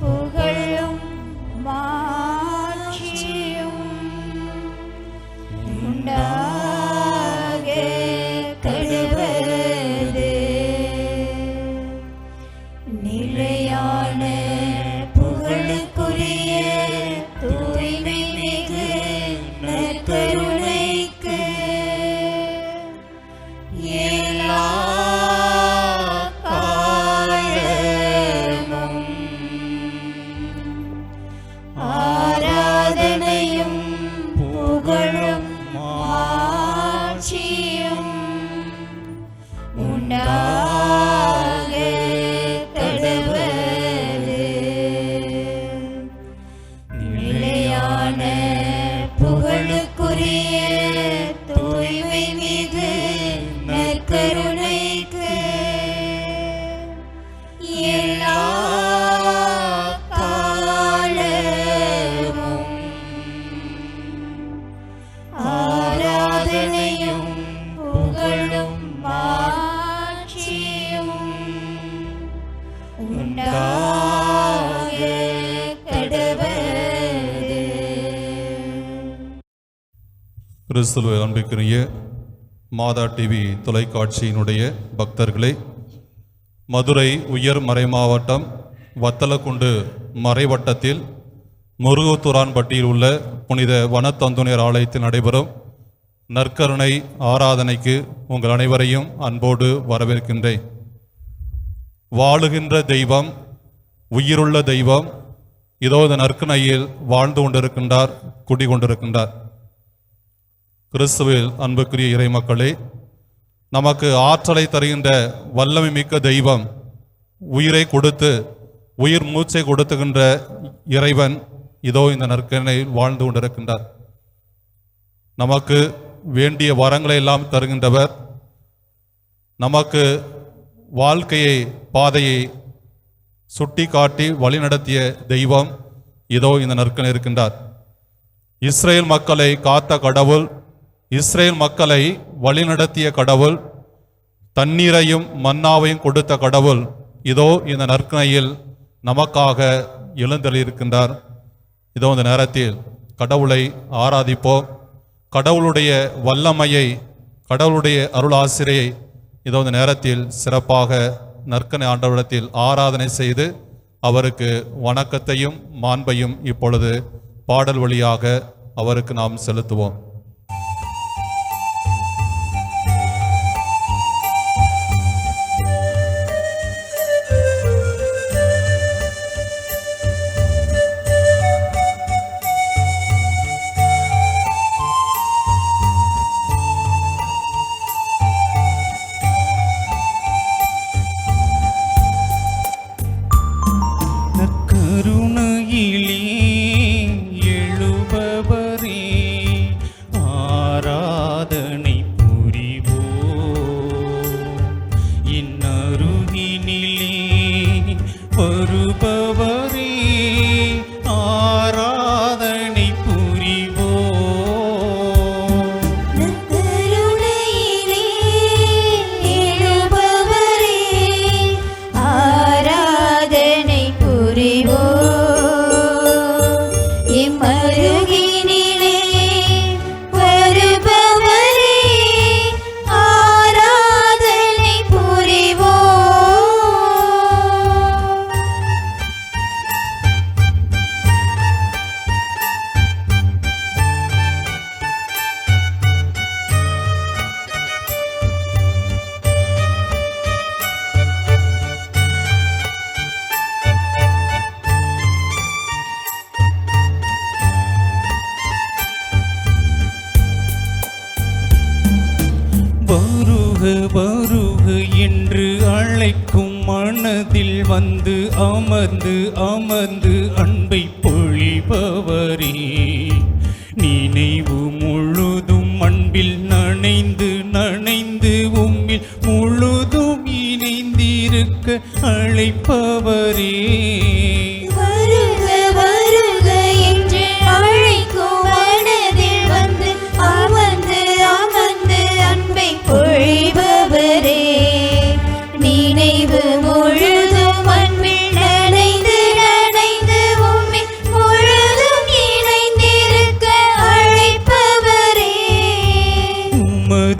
புகழும் மாட்சியும் உண்டாக கடவது. நிலையான புகழுக்குரிய தூய்மை மிகு நற்கருணைக்கு எல்லா காலமும் ஆராதனையும் புகழும் மாட்சியும் உண்டாக கடவது. நிலையான புகழுக்குரிய தூய்மை மிகு நற்கருணைக்கு எல்லா காலமும் ஆராதனையும் புகழும் மாட்சியும் உண்டாக கடவது. கிறிஸ்துவில் அன்பிற்குரிய மாதா டிவி தொலைக்காட்சியினுடைய பக்தர்களே, மதுரை உயர் மறைமாவட்டம் வத்தலக்குண்டு மறைவட்டத்தில் முருகத்தூரான்பட்டியில் உள்ள புனித வனத்தந்துணையர் ஆலயத்தில் நடைபெறும் நற்கருணை ஆராதனைக்கு உங்கள் அனைவரையும் அன்போடு வரவேற்கின்றேன். வாழுகின்ற தெய்வம், உயிருள்ள தெய்வம் இதோ இந்த நற்கருணையில் வாழ்ந்து கொண்டிருக்கின்றார், குடிகொண்டிருக்கின்றார். கிறிஸ்துவில் அன்புக்குரிய இறைமக்களே, நமக்கு ஆற்றலை தருகின்ற வல்லமை மிக்க தெய்வம், உயிரை கொடுத்து உயிர் மூச்சை கொடுத்துகின்ற இறைவன் இதோ இந்த நற்கருணையில் வாழ்ந்து கொண்டிருக்கின்றார். நமக்கு வேண்டிய வரங்களை எல்லாம் தருகின்றவர், நமக்கு வாழ்க்கையை பாதையை சுட்டி காட்டி வழிநடத்திய தெய்வம் இதோ இந்த நற்கருணை இருக்கின்றார். இஸ்ரேல் மக்களை காத்த கடவுள், இஸ்ரேல் மக்களை வழிநடத்திய கடவுள், தண்ணீரையும் மன்னாவையும் கொடுத்த கடவுள் இதோ இந்த நற்கருணையில் நமக்காக எழுந்தருளியிருக்கின்றார். இதோ இந்த நேரத்தில் கடவுளை ஆராதிப்போம். கடவுளுடைய வல்லமையை, கடவுளுடைய அருள் ஆசிரியை இதோ இந்த நேரத்தில் சிறப்பாக நற்கருணை ஆண்டவரிடத்தில் ஆராதனை செய்து அவருக்கு வணக்கத்தையும் மாண்பையும் இப்பொழுது பாடல் வழியாக அவருக்கு நாம் செலுத்துவோம். வருக என்று அழைக்கும் மனதில் வந்து அமர்ந்து அமர்ந்து அன்பை பொழிபவரே, நினைவு முழுதும் அன்பில் நனைந்து நனைந்து உம்மில் முழுதும் இணைந்திருக்க அழைப்பவரே, பொழிபவரே, நினைவு முழுதும் அன்பில்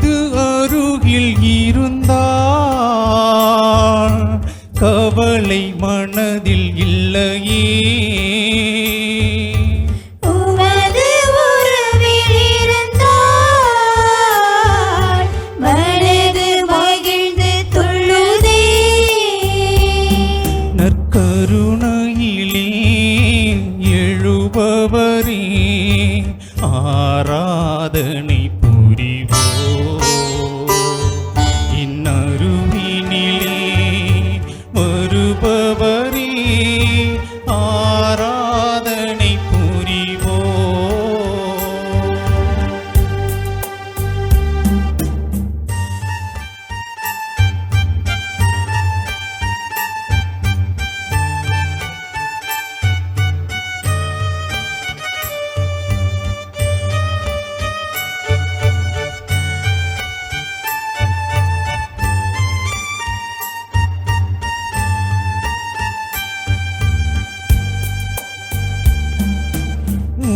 உமது அருகில் இருந்தால் கவலை மனதில் இல்லையே. உமது உறவில் இருந்தால் மனது மகிழ்ந்து துள்ளுதே. நற்கருணையிலே எழுபவரே ஆராதனை புரிவோம். இன்னருவினிலே வருபவரே ஆராதனை புரிவோம்.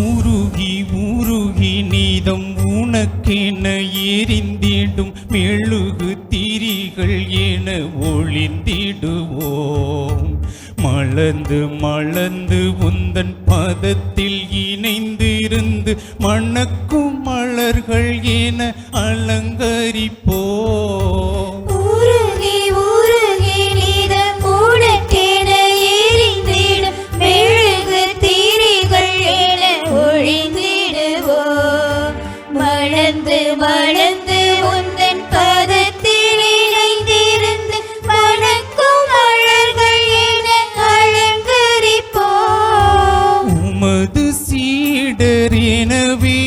உருகி உருகி நீதம் உனக்கென எரிந்திடும் மெழுகு திரிகள் என ஒளிந்திடுவோம். மலர்ந்து மலர்ந்து உந்தன் பதத்தில் இணைந்திருந்து மணக்கும் மலர்கள் என அலங்கரிப்போம். உருகி உருகி நீதம் உனக்கென எரிந்திடும் மெழுகு திரிகள் என ஒழிந்திடுவோம். மலர்ந்து மலர்ந்து உந்தன் பதத்தில் இணைந்திருந்து மணக்கும் மலர்கள் என அலங்கரிப்போம். உமது சீடர் எனவே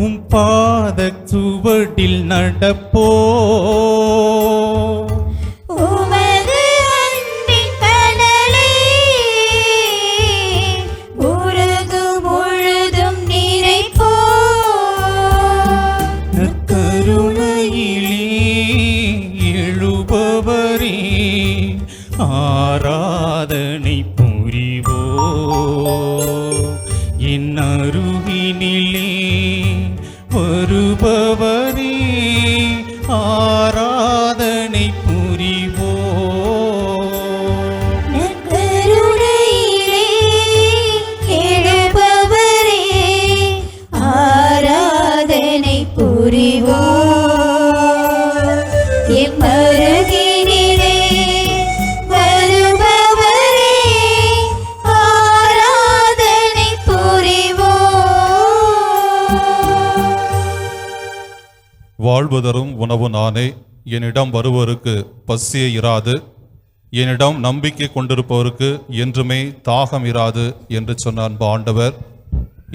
உம் பாத சுவடில் நடப்போ. உமது அன்பின் கனலை உலகம் முழுதும் நிறைப்போம். நற்கருணையிலே எழுபவரே ஆராதனை புரிவோ. என் அருகினிலே வருபவரே ஆராதனை புரிவோ. நற்கருணையிலே எழுபவரே ஆராதனை புரிவோம். எம் அருகினிலே வருபவரே ஆராதனை புரிவோம். வாழ்வு தரும் உணவு நானே, என்னிடம் வருவோருக்கு பசியே இராது, என்னிடம் நம்பிக்கை கொண்டிருப்பவருக்கு என்றுமே தாகம் இராது என்று சொன்ன அன்பு ஆண்டவர்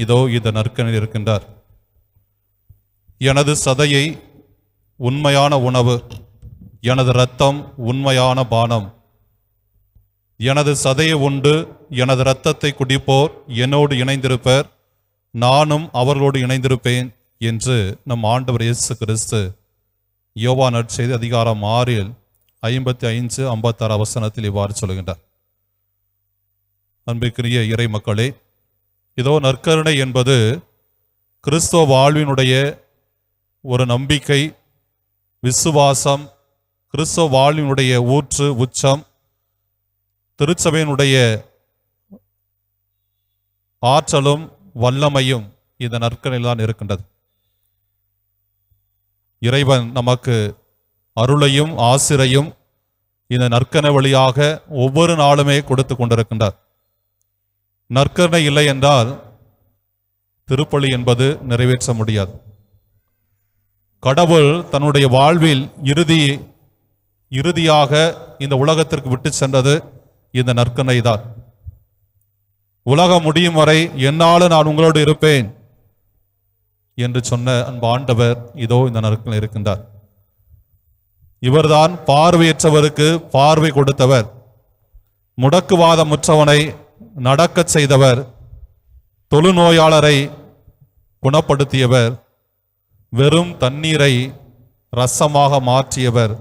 இதோ இந்த நற்கனில் இருக்கின்றார். எனது சதையை உண்மையான உணவு, எனது இரத்தம் உண்மையான பானம். எனது சதையை உண்டு எனது இரத்தத்தை குடிப்போர் என்னோடு இணைந்திருப்பர், நானும் அவர்களோடு இணைந்திருப்பேன் என்று நம் ஆண்டவர் இயேசு கிறிஸ்து யோவான் நற்செய்தி அதிகாரம் 6 55-56 வசனத்தில் இவ்வாறு சொல்கின்றார். அன்பிற்குரிய இறை மக்களே, இதோ நற்கருணை என்பது கிறிஸ்துவ வாழ்வினுடைய ஒரு நம்பிக்கை, விசுவாசம், கிறிஸ்துவ வாழ்வினுடைய ஊற்று உச்சம், திருச்சபையினுடைய ஆற்றலும் வல்லமையும் இந்த நற்கருணையில் தான் இருக்கின்றது. இறைவன் நமக்கு அருளையும் ஆசிரையும் இந்த நற்கருணை வழியாக ஒவ்வொரு நாளுமே கொடுத்து கொண்டிருக்கின்றார். நற்கருணை இல்லை என்றால் திருப்பலி என்பது நிறைவேற்ற முடியாது. கடவுள் தன்னுடைய வாழ்வில் இறுதியாக இந்த உலகத்திற்கு விட்டு சென்றது இந்த நற்கருணை தான். உலகம் முடியும் வரை என்னாலும் நான் உங்களோடு இருப்பேன் என்று சொன்ன அன்பு ஆண்டவர் இதோ இந்த நற்கருணை இருக்கின்றார். இவர்தான் பார்வையற்றவருக்கு பார்வை கொடுத்தவர், முடக்குவாதமுற்றவனை நடக்கச் செய்தவர், தொழுநோயாளரை குணப்படுத்தியவர், வெறும் தண்ணீரை ரசமாக மாற்றியவர்,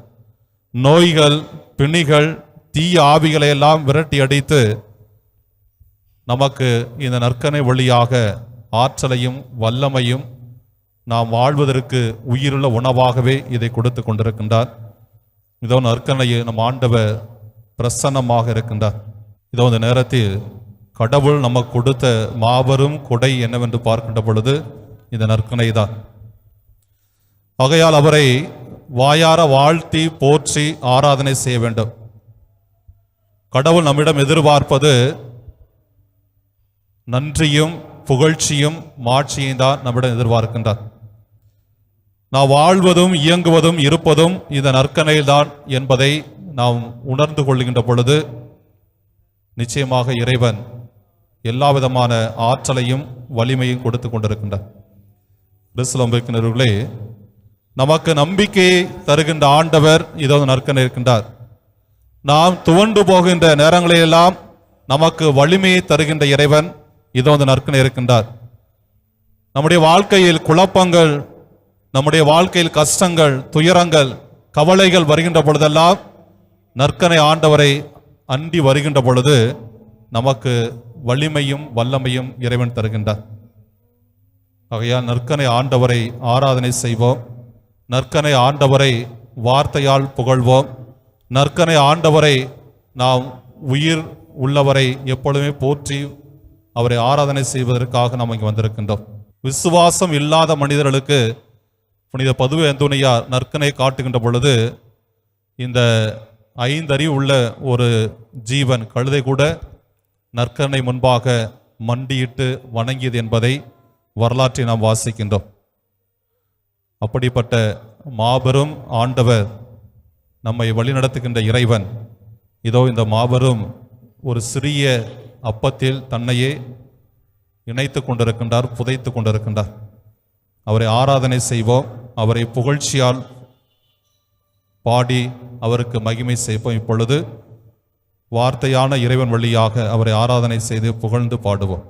நோய்கள் பிணிகள் தீய ஆவிகளை எல்லாம் விரட்டி அடித்து நமக்கு இந்த நற்கருணை வழியாக ஆற்றலையும் வல்லமையும் நாம் வாழ்வதற்கு உயிருள்ள உணவாகவே இதை கொடுத்து கொண்டிருக்கின்றார். இதோ நற்கனையை நம் ஆண்டவர் பிரசன்னமாக இருக்கின்றார். இதோ இந்த நேரத்தில் கடவுள் நமக்கு கொடுத்த மாபெரும் கொடை என்னவென்று பார்க்கின்ற பொழுது இந்த நற்கனை தான். ஆகையால் அவரை வாயார வாழ்த்தி போற்றி ஆராதனை செய்ய வேண்டும். கடவுள் நம்மிடம் எதிர்பார்ப்பது நன்றியும் புகழ்ச்சியும் மாட்சியும் தான் நம்மிடம் எதிர்பார்க்கின்றார். நாம் வாழ்வதும் இயங்குவதும் இருப்பதும் இந்த நற்கனையில்தான் என்பதை நாம் உணர்ந்து கொள்கின்ற பொழுது நிச்சயமாக இறைவன் எல்லா விதமான ஆற்றலையும் வலிமையும் கொடுத்து கொண்டிருக்கின்றார். கிறிஸ்துவர்களே, நமக்கு நம்பிக்கையை தருகின்ற ஆண்டவர் இதோ நற்கனை இருக்கின்றார். நாம் துவண்டு போகின்ற நேரங்களிலெல்லாம் நமக்கு வலிமையை தருகின்ற இறைவன் இதோ நற்கனை இருக்கின்றார். நம்முடைய வாழ்க்கையில் குழப்பங்கள், நம்முடைய வாழ்க்கையில் கஷ்டங்கள், துயரங்கள், கவலைகள் வருகின்ற பொழுதெல்லாம் நற்கனை ஆண்டவரை அண்டி வருகின்ற பொழுது நமக்கு வலிமையும் வல்லமையும் இறைவன் தருகின்றார். ஆகையால் நற்கனை ஆண்டவரை ஆராதனை செய்வோம். நற்கனை ஆண்டவரை வார்த்தையால் புகழ்வோம். நற்கனை ஆண்டவரை நாம் உயிர் உள்ளவரை எப்பொழுதுமே போற்றி அவரை ஆராதனை செய்வதற்காக நாம் இங்கே வந்திருக்கின்றோம். விசுவாசம் இல்லாத மனிதர்களுக்கு புனித பதுவை அந்தோனியார் நற்கனை காட்டுகின்ற பொழுது இந்த 5 அறிவு உள்ள ஒரு ஜீவன் கழுதை கூட நற்கனை முன்பாக மண்டியிட்டு வணங்கியது என்பதை வரலாற்றை நாம் வாசிக்கின்றோம். அப்படிப்பட்ட மாபெரும் ஆண்டவர், நம்மை வழிநடத்துகின்ற இறைவன் இதோ இந்த மாபெரும் ஒரு சிறிய அப்பத்தில் தன்னையே இணைத்து கொண்டிருக்கின்றார், புதைத்து கொண்டிருக்கின்றார். அவரை ஆராதனை செய்வோம். அவரை புகழ்ச்சியால் பாடி அவருக்கு மகிமை செய்வோம். இப்பொழுது வார்த்தையான இறைவன் வழியாக அவரை ஆராதனை செய்து புகழ்ந்து பாடுவோம்.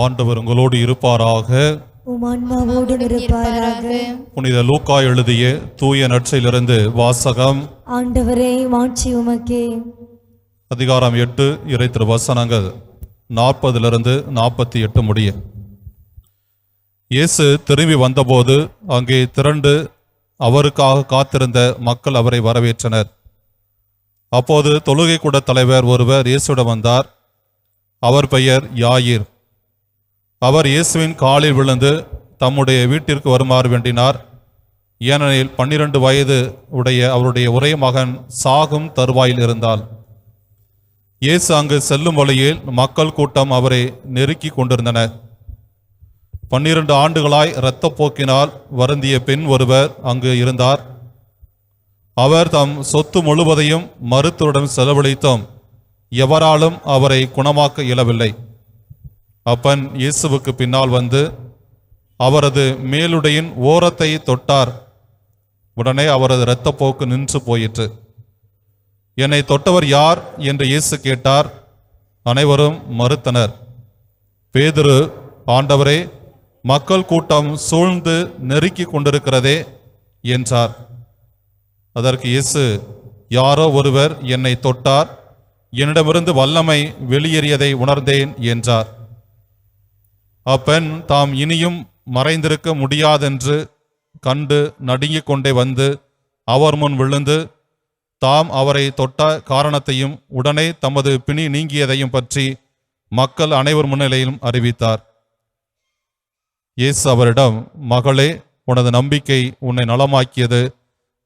ஆண்டவர் உங்களோடு இருப்பாராக. உம் ஆன்மாவோடு இருப்பாராக. புனித லூக்கா எழுதிய தூய நற்செய்தியிலிருந்து வாசகம். ஆண்டவரே மாட்சி உமக்கே. அதிகாரம் 8 இறை திருவசனங்கள் 40 48 முடிய. இயேசு திரும்பி வந்தபோது அங்கே திரண்டு அவருக்காக காத்திருந்த மக்கள் அவரை வரவேற்றனர். அப்போது தொழுகை கூட தலைவர் ஒருவர் இயேசுவிடம் வந்தார். அவர் பெயர் யாயிர். அவர் இயேசுவின் காலில் விழுந்து தம்முடைய வீட்டிற்கு வருமாறு வேண்டினார். ஏனெனில் 12 வயது உடைய அவருடைய ஒரே மகன் சாகும் தருவாயில் இருந்தால். இயேசு அங்கு செல்லும் வழியில் மக்கள் கூட்டம் அவரை நெருக்கி கொண்டிருந்தனர். 12 ஆண்டுகளாய் இரத்தப்போக்கினால் வருந்திய பெண் ஒருவர் அங்கு இருந்தார். அவர் தம் சொத்து முழுவதையும் மருத்துவரிடம் செலவழித்தும் எவராலும் அவரை குணமாக்க இயலவில்லை. அப்பன் இயேசுவுக்கு பின்னால் வந்து அவரது மேலுடையின் ஓரத்தை தொட்டார். உடனே அவரது இரத்தப்போக்கு நின்று போயிற்று. என்னை தொட்டவர் யார் என்று இயேசு கேட்டார். அனைவரும் மறுத்தனர். பேதுரு, ஆண்டவரே, மக்கள் கூட்டம் சூழ்ந்து நெருக்கி கொண்டிருக்கிறதே என்றார். அதற்கு இயேசு, யாரோ ஒருவர் என்னை தொட்டார், என்னிடமிருந்து வல்லமை வெளியேறியதை உணர்ந்தேன் என்றார். அப்பெண் தாம் இனியும் மறைந்திருக்க முடியாதென்று கண்டு நடுங்கிக் கொண்டே வந்து அவர் முன் விழுந்து தாம் அவரை தொட்ட காரணத்தையும் உடனே தமது பிணி நீங்கியதையும் பற்றி மக்கள் அனைவர் முன்னிலையிலும் அறிவித்தார். இயேசு அவரிடம், மகளே, உனது நம்பிக்கை உன்னை நலமாக்கியது,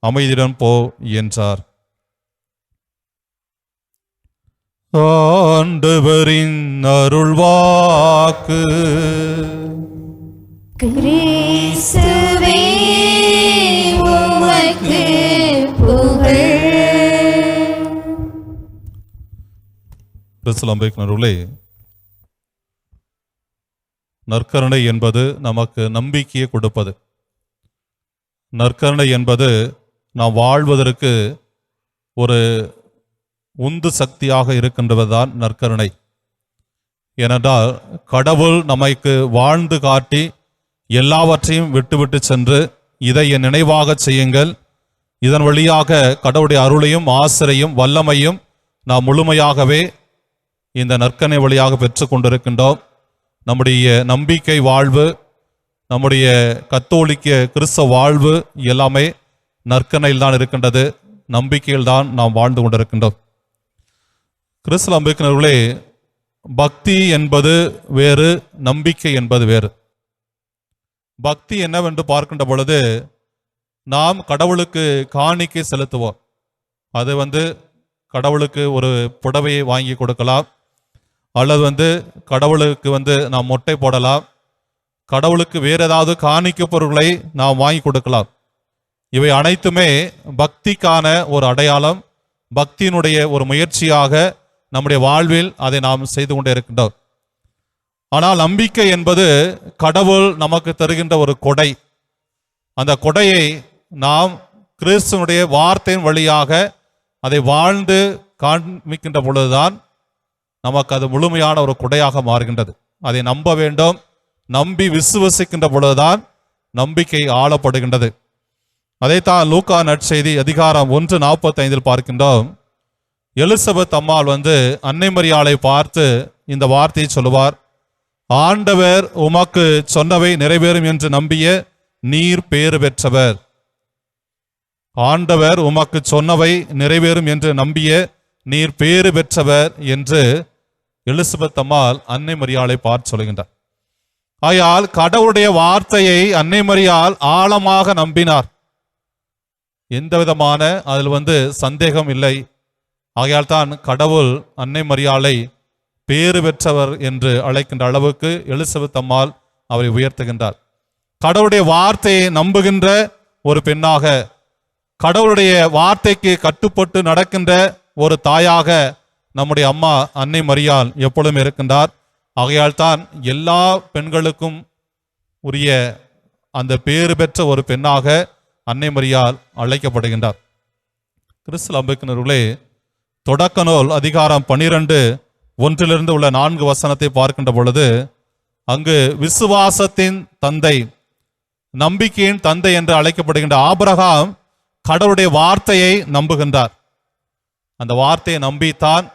அமைதியுடன் போ என்றார். ஆண்டவரின் அருள்வாக்கு. கிறிஸ்துவே உமக்கு புகழ். கிறிஸ்துவே, நற்கருணை என்பது நமக்கு நம்பிக்கையை கொடுப்பது. நற்கருணை என்பது நாம் வாழ்வதற்கு ஒரு உந்து சக்தியாக இருக்கின்றதுதான் நற்கருணை. ஏனென்றால் கடவுள் நமக்கு வாழ்ந்து காட்டி எல்லாவற்றையும் விட்டுவிட்டு சென்று இதை என் நினைவாக செய்யுங்கள், இதன் வழியாக கடவுளுடைய அருளையும் ஆசிரையும் வல்லமையும் நாம் முழுமையாகவே இந்த நற்கருணை வழியாக பெற்று கொண்டிருக்கின்றோம். நம்முடைய நம்பிக்கை வாழ்வு, நம்முடைய கத்தோலிக்க கிறிஸ்தவ வாழ்வு எல்லாமே நற்கருணையில் தான் இருக்கின்றது. நம்பிக்கையில் தான் நாம் வாழ்ந்து கொண்டிருக்கின்றோம். கிறிஸ்தவ நம்பிக்கையினர்களே, பக்தி என்பது வேறு, நம்பிக்கை என்பது வேறு. பக்தி என்னவென்று பார்க்கின்ற பொழுது நாம் கடவுளுக்கு காணிக்கை செலுத்துவோம். அது கடவுளுக்கு ஒரு புடவையை வாங்கி கொடுக்கலாம், அல்லது கடவுளுக்கு நாம் மொட்டை போடலாம், கடவுளுக்கு வேறு ஏதாவது காணிக்கை பொருட்களை நாம் வாங்கி கொடுக்கலாம். இவை அனைத்துமே பக்திக்கான ஒரு அடையாளம், பக்தியினுடைய ஒரு முயற்சியாக நம்முடைய வாழ்வில் அதை நாம் செய்து கொண்டே இருக்கின்றோம். ஆனால் நம்பிக்கை என்பது கடவுள் நமக்கு தருகின்ற ஒரு கொடை. அந்த கொடையை நாம் கிறிஸ்துவனுடைய வார்த்தையின் வழியாக அதை வாழ்ந்து காண்பிக்கின்ற பொழுதுதான் நமக்கு அது முழுமையான ஒரு கொடையாக மாறுகின்றது. அதை நம்ப வேண்டும். நம்பி விசுவசிக்கின்ற பொழுதுதான் நம்பிக்கை ஆளப்படுகின்றது. அதைத்தான் லூக்கா நற்செய்தி அதிகாரம் 1:45 பார்க்கின்றோம். எலிசபெத் அம்மாள் அன்னை மரியாளை பார்த்து இந்த வார்த்தையை சொல்லுவார். ஆண்டவர் உமக்கு சொன்னவை நிறைவேறும் என்று நம்பிய நீர் பேறு பெற்றவர். ஆண்டவர் உமக்கு சொன்னவை நிறைவேறும் என்று நம்பிய நீர் பேறு பெற்றவர் என்று எலிசபெத் அம்மாள் அன்னை மரியாளை பார்த்து சொல்கின்றார். ஆகையால் கடவுளுடைய வார்த்தையை அன்னை மரியாள் ஆழமாக நம்பினார். எந்த விதமான அதில் சந்தேகம் இல்லை. ஆகையால் தான் கடவுள் அன்னை மரியாளை பேறு பெற்றவர் என்று அழைக்கின்ற அளவுக்கு எலிசபெத் அம்மாள் அவரை உயர்த்துகின்றார். கடவுளுடைய வார்த்தையை நம்புகின்ற ஒரு பெண்ணாக, கடவுளுடைய வார்த்தைக்கு கட்டுப்பட்டு நடக்கின்ற ஒரு தாயாக நம்முடைய அம்மா அன்னை மரியாள் எப்பொழுதும் இருக்கின்றார். ஆகையால் தான் எல்லா பெண்களுக்கும் உரிய அந்த பேறு பெற்ற ஒரு பெண்ணாக அன்னை மரியாள் அழைக்கப்படுகின்றார். கிறிஸ்து நம்பிக்கையினர்களே, தொடக்க நூல் அதிகாரம் 12:1 உள்ள 4 வசனத்தை பார்க்கின்ற பொழுது அங்கு விசுவாசத்தின் தந்தை, நம்பிக்கையின் தந்தை என்று அழைக்கப்படுகின்ற ஆபிரகாம் கடவுளுடைய வார்த்தையை நம்புகின்றார். அந்த வார்த்தையை நம்பித்தான்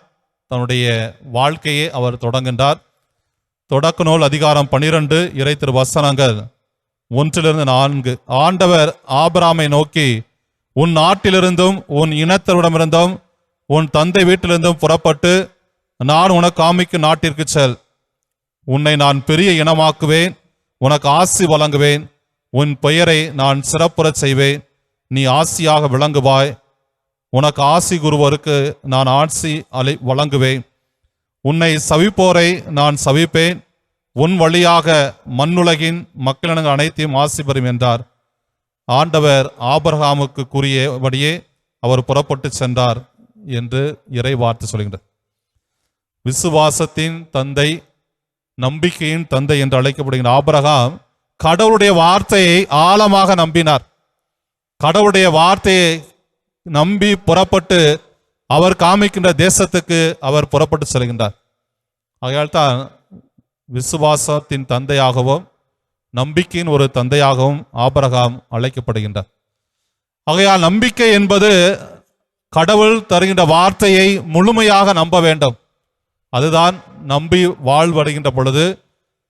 தன்னுடைய வாழ்க்கையை அவர் தொடங்குகின்றார். தொடக்க நூல் அதிகாரம் 12 இறை திரு வசனங்கள் 1-4. ஆண்டவர் ஆபிரகாமை நோக்கி, உன் நாட்டிலிருந்தும் உன் இனத்தவரிடமிருந்தும் உன் தந்தை வீட்டிலிருந்தும் புறப்பட்டு நான் உனக்கு காமிக்கும் நாட்டிற்கு செல். உன்னை நான் பெரிய இனமாக்குவேன், உனக்கு ஆசி வழங்குவேன், உன் பெயரை நான் சிறப்புறச் செய்வேன், நீ ஆசியாக விளங்குவாய், உனக்கு ஆசி கூறுவோருக்கு நான் ஆசி வழங்குவேன், உன்னை சவிப்போரை நான் சவிப்பேன், உன் வழியாக மண்ணுலகின் மக்களினங்கள் அனைத்தையும் ஆசி பெறும் என்றார். ஆண்டவர் ஆபிரகாமுக்கு கூறியபடியே அவர் புறப்பட்டு சென்றார் என்று இறை வார்த்தை சொல்கின்றது. விசுவாசத்தின் தந்தை, நம்பிக்கையின் தந்தை என்று அழைக்கப்படுகின்ற ஆபிரகாம் கடவுளுடைய வார்த்தையை ஆழமாக நம்பினார். கடவுளுடைய வார்த்தையை நம்பி புறப்பட்டு அவர் காமிக்கின்ற தேசத்துக்கு அவர் புறப்பட்டு செல்கின்றார். ஆகையால் தான் விசுவாசத்தின் தந்தையாகவும் நம்பிக்கையின் ஒரு தந்தையாகவும் ஆபிரகாம் அழைக்கப்படுகின்றார். ஆகையால் நம்பிக்கை என்பது கடவுள் தருகின்ற வார்த்தையை முழுமையாக நம்ப வேண்டும். அதுதான் நம்பி வாழ்வடைகின்ற பொழுது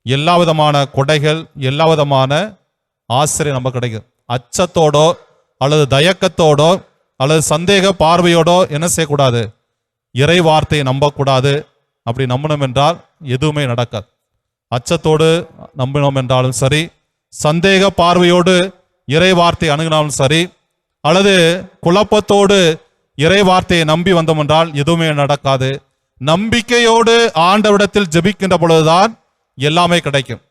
எல்லா விதமான கொடைகள், எல்லா விதமான ஆசிரியர் நமக்கு கிடைக்கும். அச்சத்தோடோ அல்லது தயக்கத்தோடோ அல்லது சந்தேக பார்வையோடோ என்ன செய்யக்கூடாது? இறை வார்த்தையை நம்பக்கூடாது. அப்படி நம்பணும் என்றால் எதுவுமே நடக்காது. அச்சத்தோடு நம்பினோம் என்றாலும் சரி, சந்தேக பார்வையோடு இறை வார்த்தை அணுகினாலும் சரி, அல்லது குழப்பத்தோடு இறை வார்த்தையை நம்பி வந்தோம் என்றால் எதுவுமே நடக்காது. நம்பிக்கையோடு ஆண்டவரிடத்தில் ஜெபிக்கின்ற பொழுதுதான் எல்லாமே கிடைக்கும்.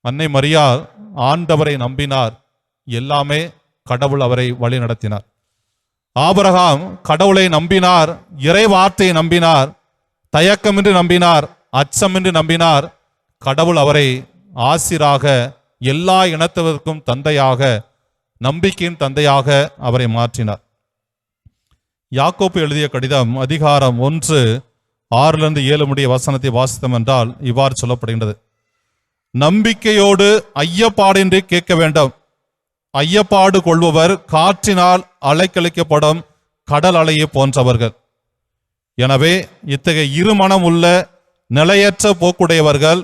அன்னை மரியாள் ஆண்டவரை நம்பினார், எல்லாமே கடவுள் அவரை வழி நடத்தினார். ஆபிரகாம் கடவுளை நம்பினார், இறை வார்த்தையை நம்பினார், தயக்கமின்றி நம்பினார், அச்சமின்றி நம்பினார். கடவுள் அவரை ஆசிராக, எல்லா இனத்தவருக்கும் தந்தையாக, நம்பிக்கையின் தந்தையாக அவரை மாற்றினார். யாக்கோப்பு எழுதிய கடிதம் அதிகாரம் 1:6-7 முடிய வசனத்தை வாசித்தோம் என்றால் இவ்வாறு சொல்லப்படுகின்றது. நம்பிக்கையோடு ஐயப்பாடின்றி கேட்க வேண்டும். ஐயப்பாடு கொள்பவர் காற்றினால் அலைக்கழிக்கப்படும் கடல் அலையை போன்றவர்கள். எனவே இத்தகைய இருமனம் உள்ள நிலையற்ற போக்குடையவர்கள்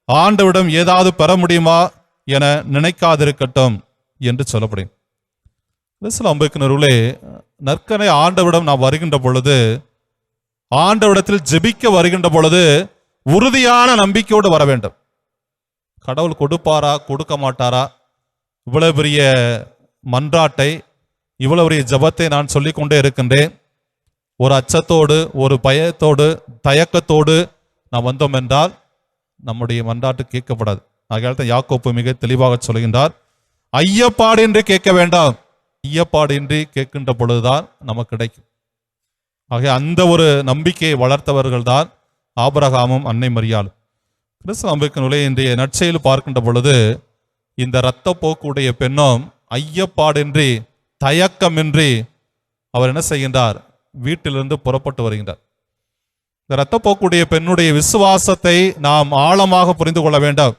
ஆண்டவரிடம் ஏதாவது பெற முடியுமா என நினைக்காதிருக்கட்டும் என்று சொல்லப்படும். அம்புக்கினருளே, நற்கனை ஆண்டவரிடம் நாம் வருகின்ற பொழுது, ஆண்டவரிடத்தில் ஜெபிக்க வருகின்ற பொழுது உறுதியான நம்பிக்கையோடு வர வேண்டும். கடவுள் கொடுப்பாரா கொடுக்க மாட்டாரா, இவ்வளவு பெரிய மன்றாட்டை, இவ்வளவு பெரிய ஜபத்தை நான் சொல்லிக்கொண்டே இருக்கின்றேன், ஒரு அச்சத்தோடு, ஒரு பயத்தோடு, தயக்கத்தோடு நாம் வந்தோம் என்றால் நம்முடைய மன்றாட்டு கேட்கப்படாது. ஆகையால் தான் யாக்கோப்பு மிக தெளிவாக சொல்கின்றார், ஐயப்பாடின்றி கேட்க வேண்டாம். ஐயப்பாடின்றி கேட்கின்ற பொழுதுதான் நமக்கு கிடைக்கும். ஆக அந்த ஒரு நம்பிக்கையை வளர்த்தவர்கள் தான் ஆபிரகாமும் அன்னை மரியாளும். கிறிஸ்துவ நம்பிக்கை நூலை இன்றைய நற்செயல் பார்க்கின்ற பொழுது இந்த இரத்த போக்குடைய பெண்ணும் ஐயப்பாடின்றி தயக்கமின்றி அவர் என்ன செய்கின்றார்? வீட்டிலிருந்து புறப்பட்டு வருகின்றார். இந்த இரத்த போக்குடைய பெண்ணுடைய விசுவாசத்தை நாம் ஆழமாக புரிந்து கொள்ள வேண்டும்.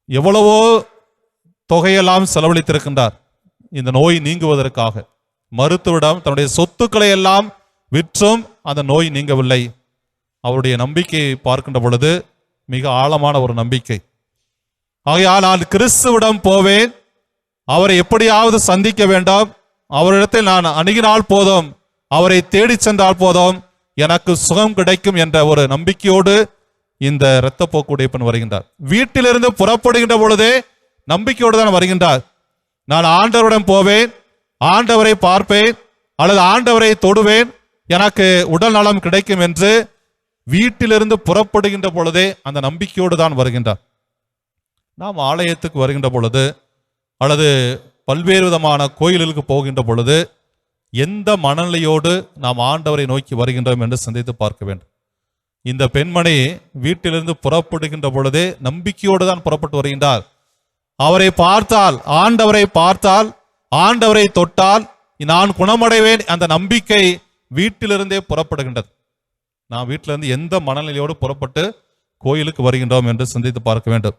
எவ்வளவோ தொகையெல்லாம் செலவழித்திருக்கின்றார் இந்த நோய் நீங்குவதற்காக. மருத்துவரிடம் தன்னுடைய சொத்துக்களை எல்லாம் விற்றும் அந்த நோய் நீங்கவில்லை. அவருடைய நம்பிக்கையை பார்க்கின்ற பொழுது மிக ஆழமான ஒரு நம்பிக்கை. ஆகையால் நான் கிறிஸ்துவிடம் போவேன், அவரை எப்படியாவது சந்திக்க வேண்டாம், அவரிடத்தில் நான் அணுகினால் போதும், அவரை தேடி சென்றால் போதும், எனக்கு சுகம் கிடைக்கும் என்ற ஒரு நம்பிக்கையோடு இந்த இரத்த போக்குடைய பெண் வருகின்றார். வீட்டிலிருந்து புறப்படுகின்ற பொழுதே நம்பிக்கையோடு தான் வருகின்றார். நான் ஆண்டவரிடம் போவேன், ஆண்டவரை பார்ப்பேன், அல்லது ஆண்டவரை தொடுவேன், எனக்கு உடல் நலம் கிடைக்கும் என்று வீட்டிலிருந்து புறப்படுகின்ற பொழுதே அந்த நம்பிக்கையோடு தான் வருகின்றார். நாம் ஆலயத்துக்கு வருகின்ற பொழுது அல்லது பல்வேறு விதமான கோயில்களுக்கு போகின்ற பொழுது எந்த மனநிலையோடு நாம் ஆண்டவரை நோக்கி வருகின்றோம் என்று சிந்தித்து பார்க்க வேண்டும். இந்த பெண்மணி வீட்டிலிருந்து புறப்படுகின்ற பொழுதே நம்பிக்கையோடு தான் புறப்பட்டு வருகின்றார். அவரை பார்த்தால், ஆண்டவரை பார்த்தால், ஆண்டவரை தொட்டால் நான் குணமடைவேன், அந்த நம்பிக்கை வீட்டிலிருந்தே புறப்படுகின்றது. நான் வீட்டிலிருந்து எந்த மனநிலையோடு புறப்பட்டு கோயிலுக்கு வருகின்றோம் என்று சிந்தித்து பார்க்க வேண்டும்.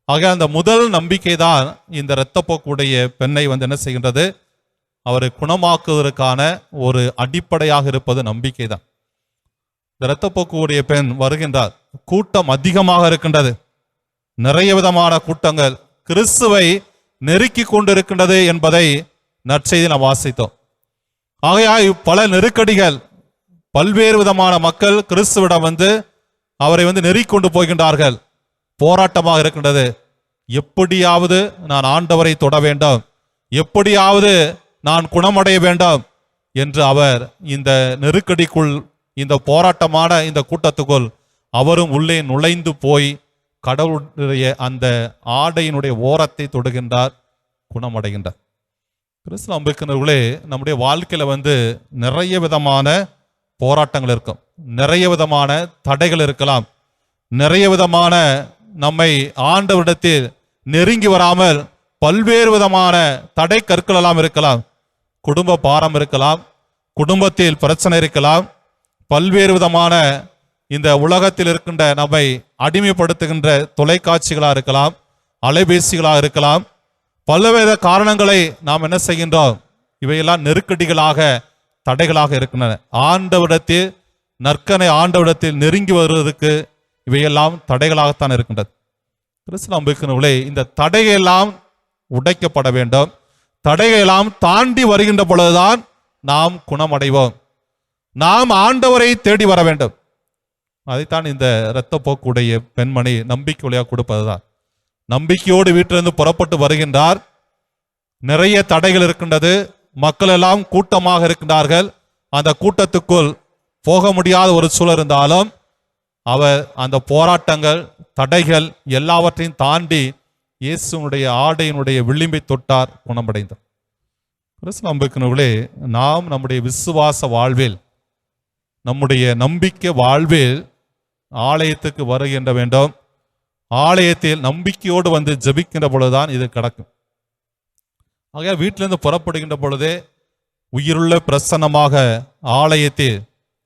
ஆக அந்த முதல் நம்பிக்கை தான் இந்த இரத்தப்போக்குடைய பெண்ணை வந்து என்ன செய்கின்றது, அவரை குணமாக்குவதற்கான ஒரு அடிப்படையாக இருப்பது நம்பிக்கை தான். இந்த இரத்தப்போக்குடைய பெண் வருகின்றார், கூட்டம் அதிகமாக இருக்கின்றது, நிறைய விதமான கூட்டங்கள் கிறிஸ்துவை நெருக்கி கொண்டிருக்கின்றது என்பதை நற்செய்தி நாம் வாசித்தோம். ஆகையால் பல நெருக்கடிகள், பல்வேறு விதமான மக்கள் கிறிஸ்துவிடம் வந்து அவரை வந்து நெருக்கொண்டு போகின்றார்கள். போராட்டமாக இருக்கின்றது. எப்படியாவது நான் ஆண்டவரை தொட வேண்டும், எப்படியாவது நான் குணமடைய வேண்டும் என்று அவர் இந்த நெருக்கடிக்குள், இந்த போராட்டமான இந்த கூட்டத்துக்குள் அவரும் உள்ளே நுழைந்து போய் கடவுளுடைய அந்த ஆடையினுடைய ஓரத்தை தொடுகின்றார், குணமடைகின்றார். கிறிஸ்துவ அன்புக்குரியவர்களே, நம்முடைய வாழ்க்கையில வந்து நிறைய விதமான போராட்டங்கள் இருக்கும், நிறைய விதமான தடைகள் இருக்கலாம், நிறைய விதமான நம்மை ஆண்டவரிடத்தில் நெருங்கி வராமல் பல்வேறு விதமான தடை கற்கள் எல்லாம் இருக்கலாம். குடும்ப பாரம் இருக்கலாம், குடும்பத்தில் பிரச்சனை இருக்கலாம், பல்வேறு விதமான இந்த உலகத்தில் இருக்கின்ற நம்மை அடிமைப்படுத்துகின்ற தொலைக்காட்சிகளாக இருக்கலாம், அலைபேசிகளாக இருக்கலாம். பல்வேறு காரணங்களை நாம் என்ன செய்கின்றோம், இவையெல்லாம் நெருக்கடிகளாக தடைகளாக இருக்கின்றன. ஆண்டவரிடத்தில் நற்கனை ஆண்டவரிடத்தில் நெருங்கி வருவதற்கு இவையெல்லாம் தடைகளாகத்தான் இருக்கின்றது. கிறிஸ்துவ அன்புக்குரியவர்களே, இந்த தடையெல்லாம் உடைக்கப்பட வேண்டும். தடையெல்லாம் தாண்டி வருகின்ற பொழுதுதான் நாம் குணமடைவோம். நாம் ஆண்டவரை தேடி வர வேண்டும். அதைத்தான் இந்த இரத்தப்போக்குடைய பெண்மணி நம்பிக்கை வழியாக கொடுப்பதுதான். நம்பிக்கையோடு வீட்டிலிருந்து புறப்பட்டு வருகின்றார். நிறைய தடைகள் இருக்கின்றது, மக்கள் எல்லாம் கூட்டமாக இருக்கின்றார்கள். அந்த கூட்டத்துக்குள் போக முடியாத ஒரு சூழல் இருந்தாலும் அவர் அந்த போராட்டங்கள், தடைகள் எல்லாவற்றையும் தாண்டி இயேசுனுடைய ஆடையினுடைய விளிம்பை தொட்டார், குணமடைந்தார். கிறிஸ்துவ அன்புக்குரியவர்களே, நாம் நம்முடைய விசுவாச வாழ்வில், நம்முடைய நம்பிக்கை வாழ்வில் ஆலயத்துக்கு வருகின்ற வேண்டும். ஆலயத்தில் நம்பிக்கையோடு வந்து ஜெபிக்கின்ற பொழுதுதான் இது கிடக்கும். ஆக வீட்டிலிருந்து புறப்படுகின்ற பொழுதே உயிருள்ள பிரசன்னமாக ஆலயத்தில்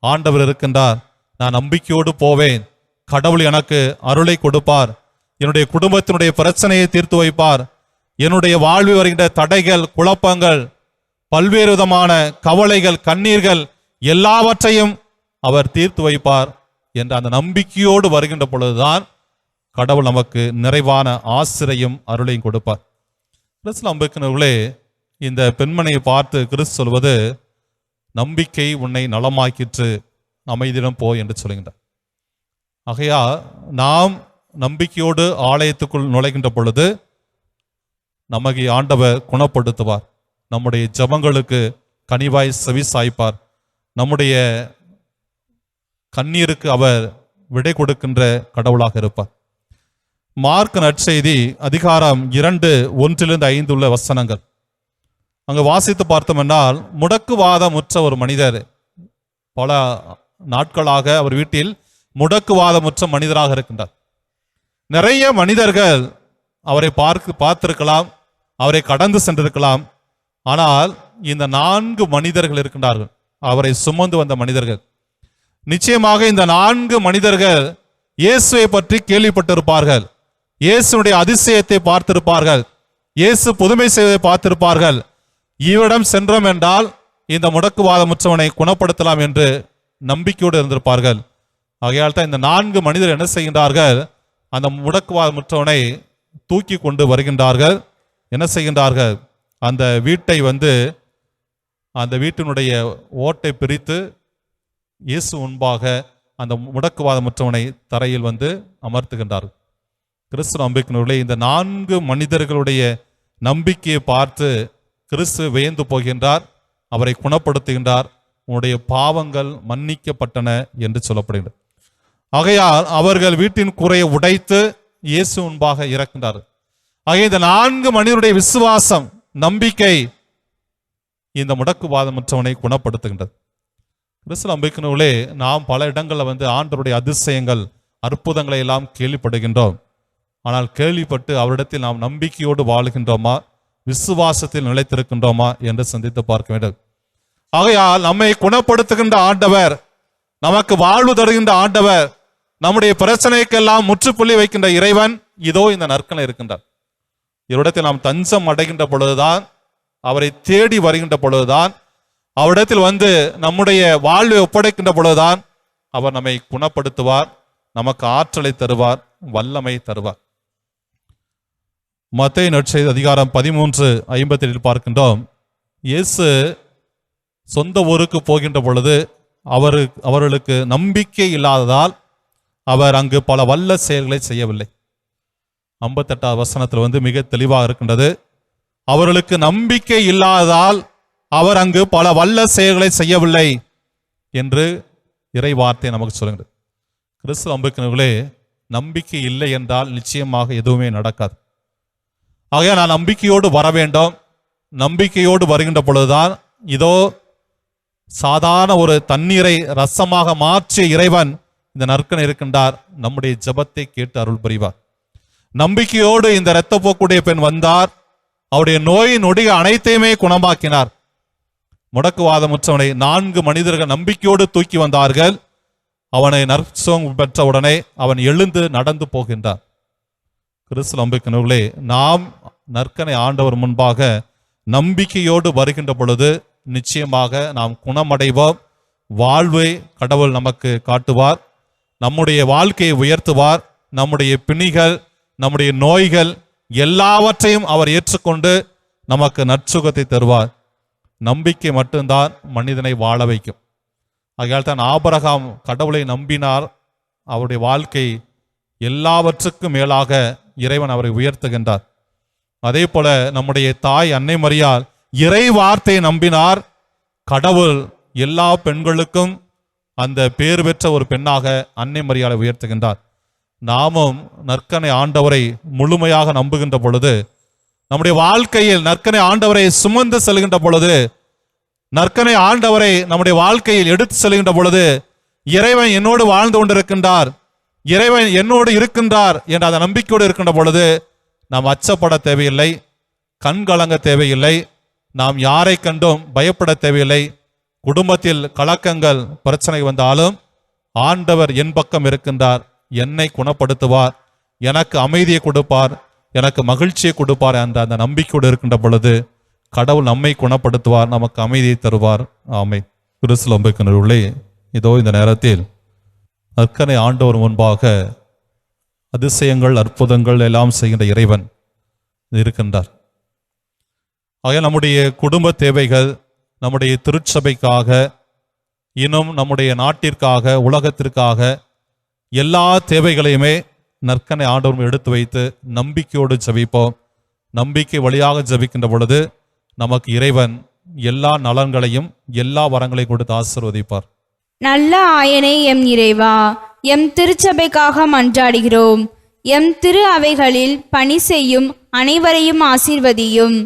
ஆண்டவர் இருக்கின்றார், நான் நம்பிக்கையோடு போவேன், கடவுள் எனக்கு அருளை கொடுப்பார், என்னுடைய குடும்பத்தினுடைய பிரச்சனையை தீர்த்து வைப்பார், என்னுடைய வாழ்வில் வருகின்ற தடைகள், குழப்பங்கள், பல்வேறு விதமான கவலைகள், கண்ணீர்கள் எல்லாவற்றையும் அவர் தீர்த்து வைப்பார் என்ற அந்த நம்பிக்கையோடு வருகின்ற பொழுதுதான் கடவுள் நமக்கு நிறைவான ஆசிரையும் அருளையும் கொடுப்பார். கிறிஸ்துவ அன்புக்குரியவர்களே, இந்த பெண்மணியை பார்த்து கிறிஸ்து சொல்வது, நம்பிக்கை உன்னை நலமாக்கிற்று, அமைதியிடம் போ என்று சொல்கின்றார். ஆகையா நாம் நம்பிக்கையோடு ஆலயத்துக்குள் நுழைகின்ற பொழுது நமக்கு ஆண்டவர் குணப்படுத்துவார், நம்முடைய ஜெபங்களுக்கு கனிவாய் செவி சாய்ப்பார், நம்முடைய கண்ணீருக்கு அவர் விடை கொடுக்கின்ற கடவுளாக இருப்பார். மார்க் நற்செய்தி அதிகாரம் 2:1-5 உள்ள வசனங்கள் அங்கு வாசித்து பார்த்தோம் என்றால், முடக்குவாதமுற்ற ஒரு மனிதர், பல நாட்களாக அவர் வீட்டில் முடக்குவாதமுற்ற மனிதராக இருக்கின்றார். நிறைய மனிதர்கள் அவரை பார்த்திருக்கலாம், அவரை கடந்து சென்றிருக்கலாம். ஆனால் இந்த 4 மனிதர்கள் இருக்கின்றார்கள், அவரை சுமந்து வந்த மனிதர்கள். நிச்சயமாக இந்த 4 மனிதர்கள் இயேசுவை பற்றி கேள்விப்பட்டிருப்பார்கள், இயேசுடைய அதிசயத்தை பார்த்திருப்பார்கள், இயேசு புதுமை செய்வதை பார்த்திருப்பார்கள். இவரிடம் சென்றோம் என்றால் இந்த முடக்குவாதமுற்றவனை குணப்படுத்தலாம் என்று நம்பிக்கையோடு இருந்திருப்பார்கள். ஆகையால் தான் இந்த 4 மனிதர் என்ன செய்கின்றார்கள், அந்த முடக்குவாதமுற்றவனை தூக்கி கொண்டு வருகின்றார்கள். என்ன செய்கின்றார்கள், அந்த வீட்டை வந்து அந்த வீட்டினுடைய ஓட்டை பிரித்து இயேசு முன்பாக அந்த முடக்குவாதமுற்றவனை தரையில் வந்து அமர்த்துகின்றார்கள். கிறிஸ்துவ நம்பிக்கையுள்ளே இந்த 4 மனிதர்களுடைய நம்பிக்கையை பார்த்து கிறிஸ்து வியந்து போகின்றார், அவரை குணப்படுத்துகின்றார். உன்னுடைய பாவங்கள் மன்னிக்கப்பட்டன என்று சொல்லப்படுகின்றது. ஆகையால் அவர்கள் வீட்டின் கூரையை உடைத்து இயேசு முன்பாக இறக்கின்றார். ஆகிய இந்த 4 மனிதருடைய விசுவாசம், நம்பிக்கை இந்த முடக்குவாதமற்றவனை குணப்படுத்துகின்றது. கிறிஸ்துவ நம்பிக்கையுள்ளே நாம் பல இடங்களில் வந்து ஆண்டவருடைய அதிசயங்கள், அற்புதங்களை எல்லாம் கேள்விப்படுகின்றோம். ஆனால் கேள்விப்பட்டு அவரிடத்தில் நாம் நம்பிக்கையோடு வாழுகின்றோமா, விசுவாசத்தில் நிலைத்திருக்கின்றோமா என்று சிந்தித்து பார்க்க வேண்டும். ஆகையால் நம்மை குணப்படுத்துகின்ற ஆண்டவர், நமக்கு வாழ்வு தருகின்ற ஆண்டவர், நம்முடைய பிரச்சனைக்கெல்லாம் முற்றுப்புள்ளி வைக்கின்ற இறைவன் இதோ இந்த நற்கனை இருக்கின்றார். இவரிடத்தில் நாம் தஞ்சம் அடைகின்ற பொழுதுதான், அவரை தேடி வருகின்ற பொழுதுதான், அவரிடத்தில் வந்து நம்முடைய வாழ்வை ஒப்படைக்கின்ற பொழுதுதான் அவர் நம்மை குணப்படுத்துவார், நமக்கு ஆற்றலை தருவார், வல்லமை தருவார். மத்தேயு நற்செய்தி அதிகாரம் 13:57 பார்க்கின்றோம். இயேசு சொந்த ஊருக்கு போகின்ற பொழுது அவர்களுக்கு நம்பிக்கை இல்லாததால் அவர் அங்கு பல வல்ல செயல்களை செய்யவில்லை. 58வது வசனத்தில் வந்து மிக தெளிவாக இருக்கின்றது. அவர்களுக்கு நம்பிக்கை இல்லாததால் அவர் அங்கு பல வல்ல செயல்களை செய்யவில்லை என்று இறை வார்த்தை நமக்கு சொல்லுகிறது. கிறிஸ்துவ நம்பிக்கைகளே, நம்பிக்கை இல்லை என்றால் நிச்சயமாக எதுவுமே நடக்காது. ஆகையால் நான் நம்பிக்கையோடு வர வேண்டும். நம்பிக்கையோடு வருகின்ற பொழுதுதான் இதோ சாதாரண ஒரு தண்ணீரை ரசமாக மாற்றிய இறைவன் இந்த நற்கனை இருக்கின்றார். நம்முடைய ஜெபத்தை கேட்டு அருள் புரிவார். நம்பிக்கையோடு இந்த இரத்தப்போக்குடைய பெண் வந்தார். அவருடைய நோய் நொடிக அனைத்தையுமே குணமாக்கினார். முடக்குவாதமுற்றவனை 4 மனிதர்கள் நம்பிக்கையோடு தூக்கி வந்தார்கள். அவனை நற்சுகம் பெற்றவுடனே அவன் எழுந்து நடந்து போகின்றார். கிறிஸ்து நம்பிக்கையினர்களே, நாம் நற்கனை ஆண்டவர் முன்பாக நம்பிக்கையோடு வருகின்ற பொழுது நிச்சயமாக நாம் குணமடைவோம். வாழ்வை கடவுள் நமக்கு காட்டுவார். நம்முடைய வாழ்க்கையை உயர்த்துவார். நம்முடைய பிணிகள், நம்முடைய நோய்கள் எல்லாவற்றையும் அவர் ஏற்றுக்கொண்டு நமக்கு நற்சுகத்தை தருவார். நம்பிக்கை மட்டும்தான் மனிதனை வாழ வைக்கும். ஆகையால் தான் ஆபிரகாம் கடவுளை நம்பினார். அவருடைய வாழ்க்கை எல்லாவற்றுக்கும் மேலாக இறைவன் அவரை உயர்த்துகின்றார். அதே போல நம்முடைய தாய் அன்னை மரியாள் இறை வார்த்தையை நம்பினார். கடவுள் எல்லா பெண்களுக்கும் அந்த பேர் பெற்ற ஒரு பெண்ணாக அன்னை மரியாளை உயர்த்துகின்றார். நாமும் நற்கனை ஆண்டவரை முழுமையாக நம்புகின்ற பொழுது, நம்முடைய வாழ்க்கையில் நற்கனை ஆண்டவரை சுமந்து செல்கின்ற பொழுது, நற்கனை ஆண்டவரை நம்முடைய வாழ்க்கையில் எடுத்து செல்கின்ற பொழுது, இறைவன் என்னோடு வாழ்ந்து கொண்டிருக்கின்றார், இறைவன் என்னோடு இருக்கின்றார் என்ற அந்த நம்பிக்கையோடு இருக்கின்ற பொழுது நாம் அச்சப்பட தேவையில்லை, கண்கலங்க தேவையில்லை, நாம் யாரை கண்டும் பயப்பட தேவையில்லை. குடும்பத்தில் கலக்கங்கள் பிரச்சனை வந்தாலும் ஆண்டவர் என் பக்கம் இருக்கின்றார், என்னை குணப்படுத்துவார், எனக்கு அமைதியை கொடுப்பார், எனக்கு மகிழ்ச்சியை கொடுப்பார் என்ற அந்த நம்பிக்கையோடு இருக்கின்ற பொழுது கடவுள் நம்மை குணப்படுத்துவார், நமக்கு அமைதியை தருவார். ஆமென். கிறிஸ்து நம்பிக்கையினர்களே, இதோ இந்த நேரத்தில் நற்கனை ஆண்டவர் முன்பாக அதிசயங்கள் அற்புதங்கள் எல்லாம் செய்கின்ற இறைவன் இருக்கின்றார். ஆக நம்முடைய குடும்ப தேவைகள், நம்முடைய திருச்சபைக்காக, இன்னும் நம்முடைய நாட்டிற்காக, உலகத்திற்காக எல்லா தேவைகளையுமே நற்கனை ஆண்டவரும் எடுத்து வைத்து நம்பிக்கையோடு ஜெபிப்போம். நம்பிக்கை வழியாக ஜெபிக்கின்ற பொழுது நமக்கு இறைவன் எல்லா நலன்களையும் எல்லா வரங்களையும் கொடுத்து ஆசீர்வதிப்பார். நல்ல ஆயனே எம் இறைவா, எம் திருச்சபைக்காக மன்றாடுகிறோம். எம் திரு அவைகளில் பணி செய்யும் அனைவரையும் ஆசீர்வதியும்.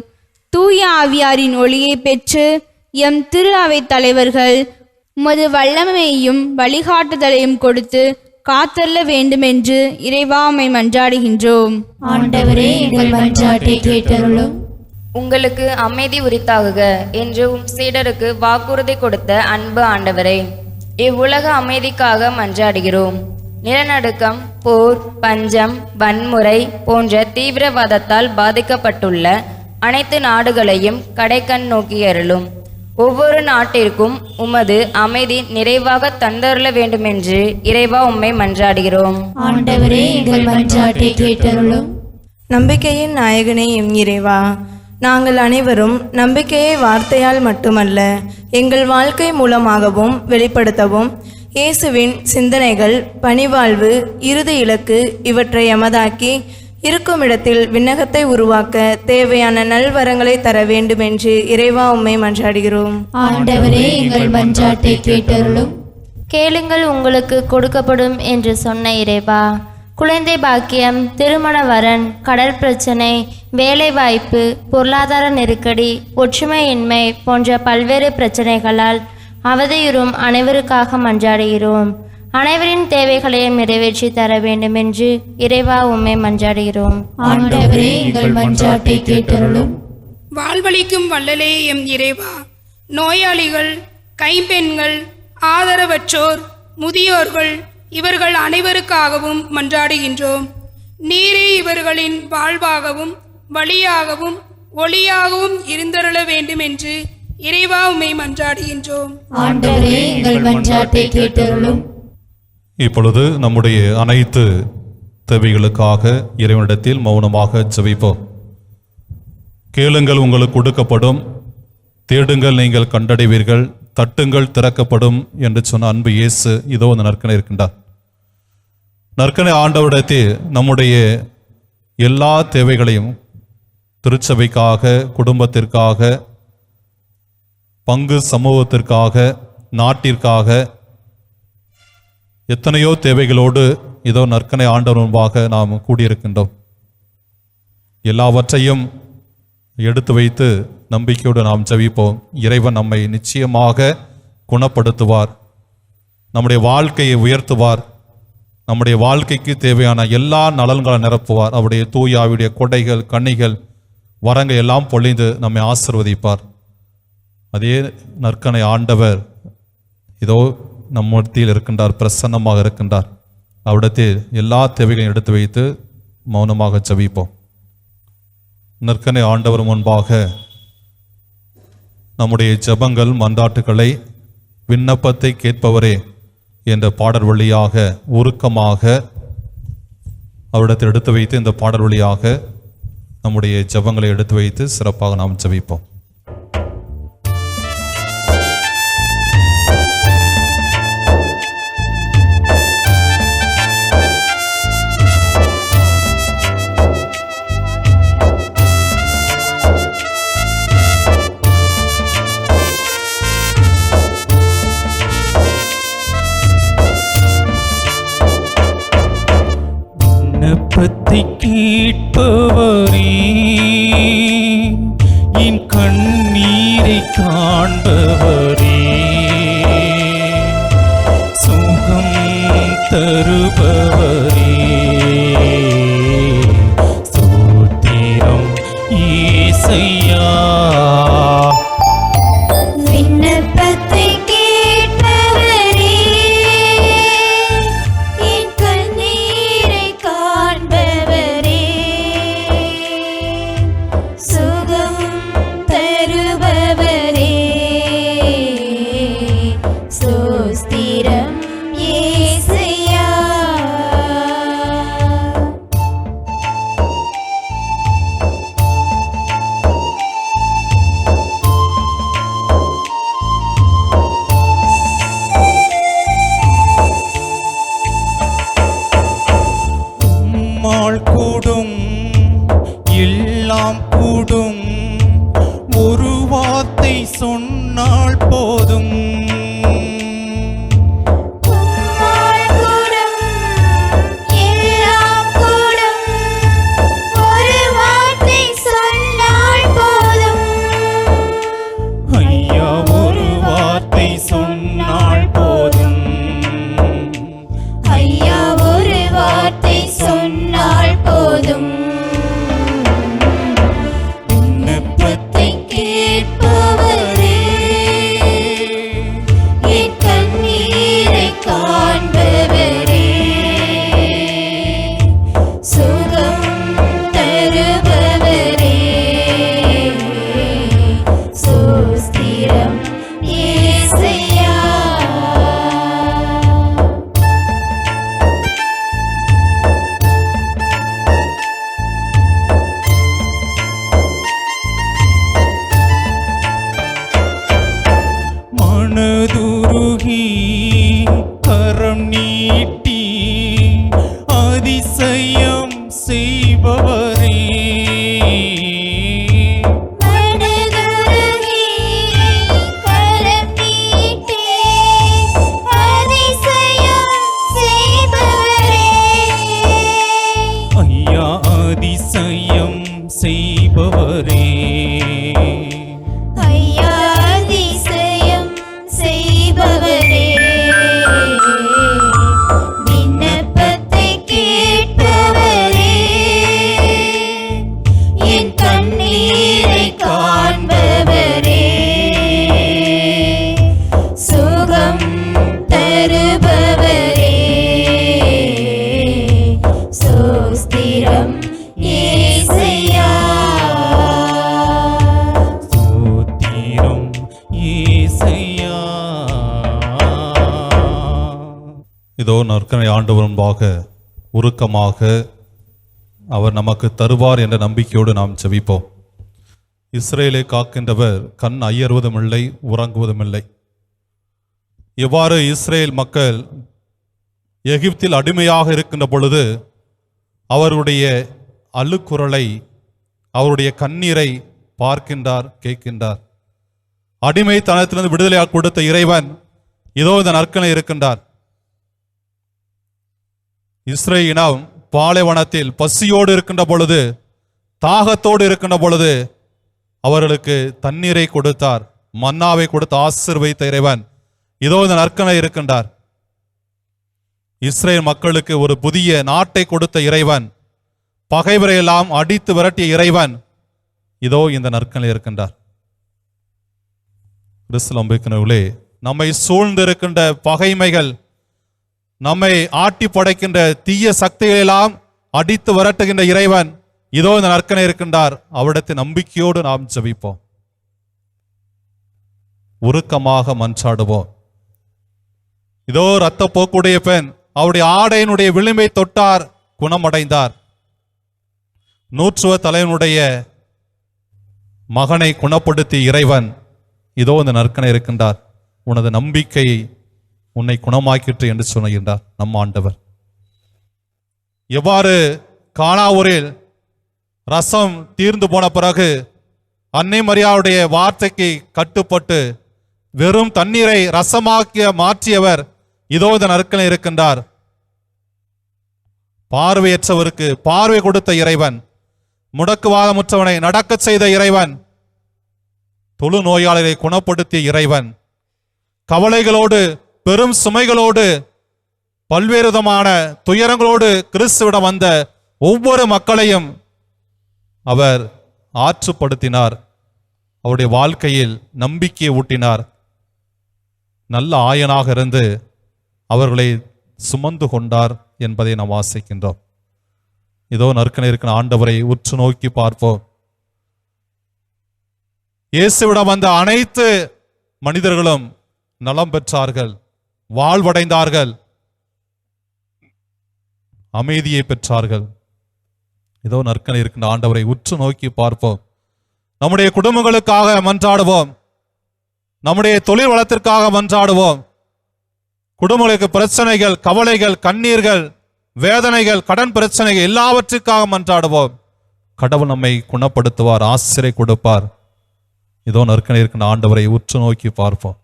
தூய ஆவியாரின் ஒளியை பெற்று எம் திரு அவை தலைவர்கள் உமது வல்லமையையும் வழிகாட்டுதலையும் கொடுத்து காத்தள்ள வேண்டுமென்று இறைவா உம்மை மன்றாடுகின்றோம். ஆண்டவரே, எங்கள் மன்றாட்டை கேட்டருளும். உங்களுக்கு அமைதி உரித்தாகுக என்று சீடருக்கு வாக்குறுதி கொடுத்த அன்பு ஆண்டவரே, இவ்வுலக அமைதிக்காக மன்றாடுகிறோம். நிலநடுக்கம், போர், பஞ்சம், வன்முறை போன்ற தீவிரவாதத்தால் பாதிக்கப்பட்டுள்ள அனைத்து நாடுகளையும் கடைக்கண் நோக்கி அருளும். ஒவ்வொரு நாட்டிற்கும் உமது அமைதி நிறைவாக தந்தருள வேண்டுமென்று இறைவா உம்மை மன்றாடுகிறோம். ஆண்டவரே, எங்கள் மன்றாட்டை கேட்டருளும். நம்பிக்கையின் நாயகனே எம் இறைவா, நாங்கள் அனைவரும் நம்பிக்கையை வார்த்தையால் மட்டுமல்ல எங்கள் வாழ்க்கை மூலமாகவும் வெளிப்படுத்தவும் இயேசுவின் சிந்தனைகள், பணிவாழ்வு, இறுதி இலக்கு இவற்றை எமதாக்கி இருக்கும் இடத்தில் விண்ணகத்தை உருவாக்க தேவையான நல்வரங்களை தர வேண்டுமென்று இறைவா உம்மை மன்றாடுகிறோம். ஆண்டவரே, எங்கள் மன்றாட்டை கேட்டருளும். கேளுங்கள் உங்களுக்கு கொடுக்கப்படும் என்று சொன்ன இறைவா, குழந்தை பாக்கியம், திருமண வரன், கடல் பிரச்சனை, வேலைவாய்ப்பு, பொருளாதார நெருக்கடி, ஒற்றுமையின்மை போன்ற பல்வேறு பிரச்சனைகளால் அவதியுறும் அனைவருக்காக மன்றாடுகிறோம். அனைவரின் தேவைகளையும் நிறைவேற்றி தர வேண்டும் என்று இறைவா உம்மை மன்றாடுகிறோம். ஆண்டவரே, எங்கள் மன்றாட்டை கேட்டருளும். வாழ்வளிக்கும் வள்ளலே எம் இறைவா, நோயாளிகள், கைம்பெண்கள், ஆதரவற்றோர், முதியோர்கள், இவர்கள் அனைவருக்காகவும் மன்றாடுகின்றோம். நீரே இவர்களின் வாழ்வாகவும் வழியாகவும் ஒளியாகவும் இருந்தருள வேண்டும் என்று இறைவா உம்மை மன்றாடுகின்றோம். ஆண்டவரே எங்கள் மன்றாட்டை கேட்டருளும். இப்பொழுது நம்முடைய அனைத்து தேவைகளுக்காக இறைவனிடத்தில் மௌனமாக ஜெபிப்போம். கேளுங்கள் உங்களுக்கு கொடுக்கப்படும், தேடுங்கள் நீங்கள் கண்டடைவீர்கள், தட்டுங்கள் திறக்கப்படும் என்று சொன்ன அன்பு இயேசு இதோ அந்த நற்கனை இருக்கின்றார். நற்கனை ஆண்டவரிடத்தில் நம்முடைய எல்லா தேவைகளையும் திருச்சபைக்காக, குடும்பத்திற்காக, பங்கு சமூகத்திற்காக, நாட்டிற்காக எத்தனையோ தேவைகளோடு இதோ நற்கனை ஆண்டவர் முன்பாக நாம் கூடியிருக்கின்றோம். எல்லாவற்றையும் எடுத்து வைத்து நம்பிக்கையோடு நாம் ஜெபிப்போம். இறைவன் நம்மை நிச்சயமாக குணப்படுத்துவார், நம்முடைய வாழ்க்கையை உயர்த்துவார், நம்முடைய வாழ்க்கைக்கு தேவையான எல்லா நலன்களை நிரப்புவார். அவருடைய தூய ஆவியுடைய கொடைகள், கனிகள், வரங்கள் எல்லாம் பொழிந்து நம்மை ஆசீர்வதிப்பார். அதே நற்கனை ஆண்டவர் இதோ நம் மத்தியில் இருக்கின்றார், பிரசன்னமாக இருக்கின்றார். அவரிடத்தில் எல்லா தேவைகளையும் எடுத்து வைத்து மௌனமாக ஜெபிப்போம். நற்கனை ஆண்டவர் முன்பாக நம்முடைய ஜெபங்கள், மன்றாட்டுக்களை, விண்ணப்பத்தை கேட்பவரே என்ற பாடல் வழியாக உருக்கமாக அவரிடத்தில் எடுத்து வைத்து இந்த பாடல் வழியாக நம்முடைய ஜெபங்களை எடுத்து வைத்து சிறப்பாக நாம் ஜெபிப்போம். விண்ணப்பத்தை கேட்பவரே, என் கண்ணீரை காண்பவரே, சுகம் தருபவரே, ஸ்தோத்திரம் இயேசையா. விண்ணப்பத்தை கேட்பவரே, என் கண்ணீரை காண்பவரே, சுகம் தருபவரே, ஸ்தோத்திரம் இயேசையா. உம்மால் கூடும் எல்லாம் கூடும், ஒரு வார்த்தை சொன்னால் போதும். உம்மால் கூடும் எல்லாம் கூடும், ஒரு வார்த்தை சொன்னால் போதும். ஐயா, ஒரு வார்த்தை சொன்னால் போதும். ஐயா, ஒரு வார்த்தை சொன்னால் போதும். விண்ணப்பத்தை கேட்பவரே, என் கண்ணீரை காண்பவரே, சுகம் தருபவரே, ஸ்தோத்திரம் இயேசையா. நற்கனை ஆண்டவர் முன்பாக உருக்கமாக அவர் நமக்கு தருவார் என்ற நம்பிக்கையோடு நாம் ஜெபிப்போம். இஸ்ரேலை காக்கின்றவர் கண் அயர்வதும் இல்லை, உறங்குவதும் இல்லை. எவ்வாறு இஸ்ரேல் மக்கள் எகிப்தில் அடிமையாக இருக்கின்ற பொழுது அவருடைய அழுக்குரலை, அவருடைய கண்ணீரை பார்க்கின்றார், கேட்கின்றார். அடிமைத்தனத்திலிருந்து விடுதலையாக கொடுத்த இறைவன் இதோ இந்த நற்கனை இருக்கின்றார். இஸ்ரேல் இனம் பாலைவனத்தில் பசியோடு இருக்கின்ற பொழுது, தாகத்தோடு இருக்கின்ற பொழுது அவர்களுக்கு தண்ணீரை கொடுத்தார், மன்னாவை கொடுத்து ஆசீர்வதித்த இறைவன் இதோ இந்த நற்கனை இருக்கின்றார். இஸ்ரேல் மக்களுக்கு ஒரு புதிய நாட்டை கொடுத்த இறைவன், பகைவரை எல்லாம் அடித்து விரட்டிய இறைவன் இதோ இந்த நற்கனை இருக்கின்றார். கிறிஸ்துவர்களே, நம்மை சூழ்ந்திருக்கின்ற பகைமைகள், நம்மை ஆட்டி படைக்கின்ற தீய சக்திகளெல்லாம் அடித்து விரட்டுகின்ற இறைவன் இதோ இந்த நற்கனை இருக்கின்றார். அவரிடத்தில் நம்பிக்கையோடு நாம் ஜெபிப்போம், உருக்கமாக மன்றாடுவோம். இதோ இரத்த போக்குடைய பெண் அவருடைய ஆடையினுடைய விளிம்பை தொட்டார், குணமடைந்தார். நூற்றுவ தலைவனுடைய மகனை குணப்படுத்திய இறைவன் இதோ இந்த நற்கனை இருக்கின்றார். உனது நம்பிக்கை உன்னை குணமாக்கிற்று என்று சொல்லுகின்றார் நம் ஆண்டவர். எவ்வாறு கானாவூரில் ரசம் தீர்ந்து போன பிறகு அன்னை மரியாவுடைய வார்த்தைக்கு கட்டுப்பட்டு வெறும் தண்ணீரை ரசமாக்கிய மாற்றியவர் இதோ இந்த நற்கனை இருக்கின்றார். பார்வையற்றவருக்கு பார்வை கொடுத்த இறைவன், முடக்குவாதமுற்றவனை நடக்க செய்த இறைவன், தொழு நோயாளரை குணப்படுத்திய இறைவன், கவலைகளோடு பெரும் சுமைகளோடு பல்வேறு விதமான துயரங்களோடு கிறிஸ்துவிடம் வந்த ஒவ்வொரு மக்களையும் அவர் ஆற்றுப்படுத்தினார். அவருடைய வாழ்க்கையில் நம்பிக்கையை ஊட்டினார். நல்ல ஆயனாக இருந்து அவர்களை சுமந்து கொண்டார் என்பதை நாம் வாசிக்கின்றோம். இதோ நற்கனை இருக்கிற ஆண்டவரை உற்று நோக்கி பார்ப்போம். இயேசுவிடம் வந்த அனைத்து மனிதர்களும் நலம் பெற்றார்கள், வாழ்வடைந்தார்கள், அமைதியை பெற்றார்கள். இதோ நற்கனை இருக்கின்ற ஆண்டவரை உற்று நோக்கி பார்ப்போம். நம்முடைய குடும்பங்களுக்காக மன்றாடுவோம், நம்முடைய தொழில் வளத்திற்காக மன்றாடுவோம். குடும்பங்களுக்கு பிரச்சனைகள், கவலைகள், கண்ணீர்கள், வேதனைகள், கடன் பிரச்சனைகள் எல்லாவற்றுக்காக மன்றாடுவோம். கடவுள் நம்மை குணப்படுத்துவார், ஆசிரியை கொடுப்பார். இதோ நற்கனை இருக்கின்ற ஆண்டவரை உற்று நோக்கி பார்ப்போம்.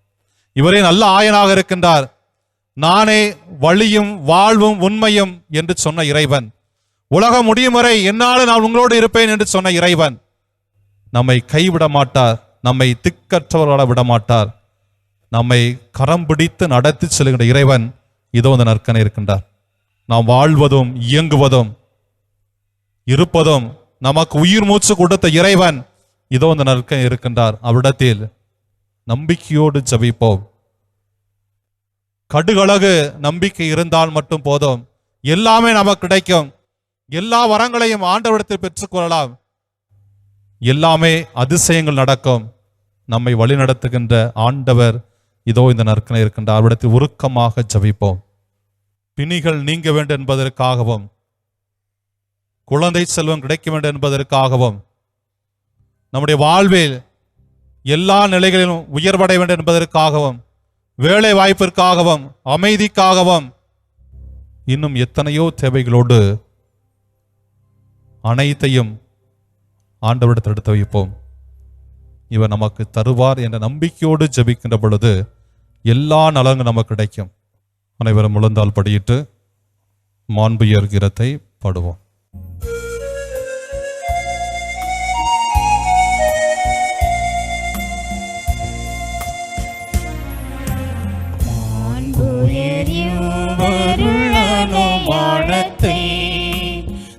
இவரே நல்ல ஆயனாக இருக்கின்றார். நானே வழியும் வாழ்வும் உண்மையும் என்று சொன்ன இறைவன், உலகம் முடியும் வரை என்னாலும் நான் உங்களோடு இருப்பேன் என்று சொன்ன இறைவன் நம்மை கைவிட மாட்டார், நம்மை திக்கற்றவர்களாக விட மாட்டார். நம்மை கரம் பிடித்து நடத்தி செல்கின்ற இறைவன் இதோ இந்த நற்கனை இருக்கின்றார். நாம் வாழ்வதும் இயங்குவதும் இருப்பதும் நமக்கு உயிர் மூச்சு கொடுத்த இறைவன் இதோ இந்த நற்கனை இருக்கின்றார். அவ்விடத்தில் நம்பிக்கையோடு ஜெபிப்போம். கடுகளகு நம்பிக்கை இருந்தால் மட்டும் போதும், எல்லாமே நமக்கு கிடைக்கும். எல்லா வரங்களையும் ஆண்டவரிடத்தில் பெற்றுக்கொள்ளலாம். எல்லாமே அதிசயங்கள் நடக்கும். நம்மை வழிநடத்துகின்ற ஆண்டவர் இதோ இந்த நற்கனை இருக்கின்றார். அவரிடத்தில் உருக்கமாக ஜெபிப்போம். பிணிகள் நீங்க வேண்டும் என்பதற்காகவும், குழந்தை செல்வம் கிடைக்க வேண்டும் என்பதற்காகவும், நம்முடைய வாழ்வில் எல்லா நிலைகளிலும் உயர்வடைய வேண்டும் என்பதற்காகவும், வேலை வாய்ப்பிற்காகவும், அமைதிக்காகவும், இன்னும் எத்தனையோ தேவைகளோடு அனைத்தையும் ஆண்டவரிடத்தில் எடுத்து வைப்போம். இவர் நமக்கு தருவார் என்ற நம்பிக்கையோடு ஜெபிக்கின்ற பொழுது எல்லா நலன்களும் நமக்கு கிடைக்கும். அனைவரும் முழந்தால் படியிட்டு மாண்புயர் கீதத்தை பாடுவோம். வானத்தை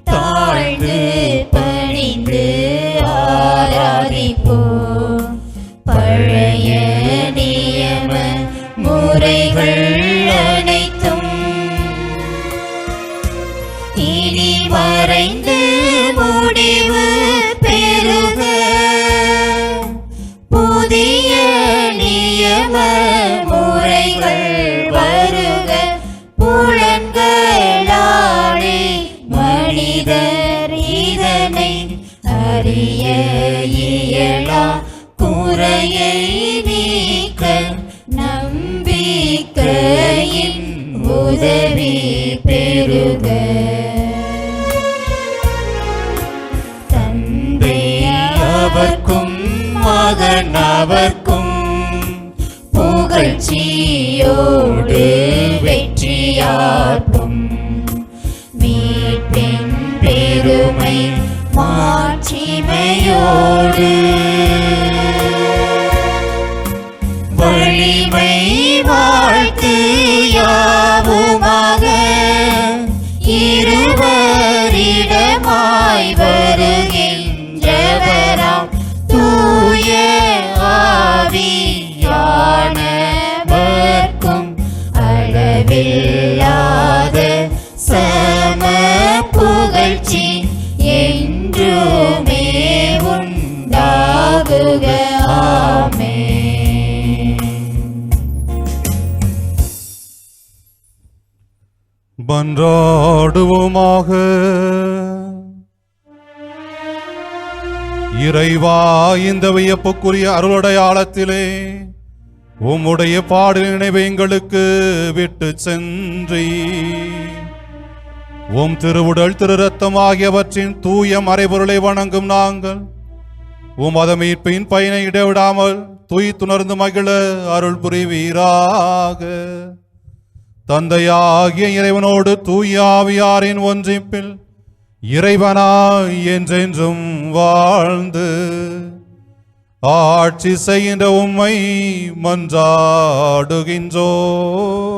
தாழ்ந்து பணிந்து ஆராதிப்போம். பழைய நியம முறைகள் அனைத்தும் இனி மறைந்து முடிவு பெறுக. புதிய நியம முறைகள் வருக. புலன்கள் பெருக. தந்தை அவர்க்கும் மகன் அவர்க்கும் புகழ்ச்சியோடு வெற்றியார்க்கும். மீட்பின் பெருமை மாட்சிமையோடு வலிமை வாழ்த்து யாவுமாக இருவரிடமாய் வருகின்றவராம் தூய ஆவியானவர்க்கும் அளவில்லாத சம புகழ்ச்சி என்றுமே உண்டாகுக. ஆமென். மன்றாடுவோமாக. இறைவா, இந்த வியப்புக்குரிய அருளடையாளத்திலே உம்முடைய பாடல் நினைவை எங்களுக்கு விட்டு சென்றி உம் திருவுடல் திரு ரத்தம் ஆகியவற்றின் தூய மறைபொருளை வணங்கும் நாங்கள் உம் மீட்பின் பயனை இடைவிடாமல் துணர்ந்து மகிழ அருள் புரிவீராக. தந்தையாகிய இறைவனோடு தூய ஆவியாரின் ஒன்றிப்பில் இறைவனாய் என்றென்றும் வாழ்ந்து ஆட்சி செய்கின்ற உம்மை மன்றாடுகின்றோம்.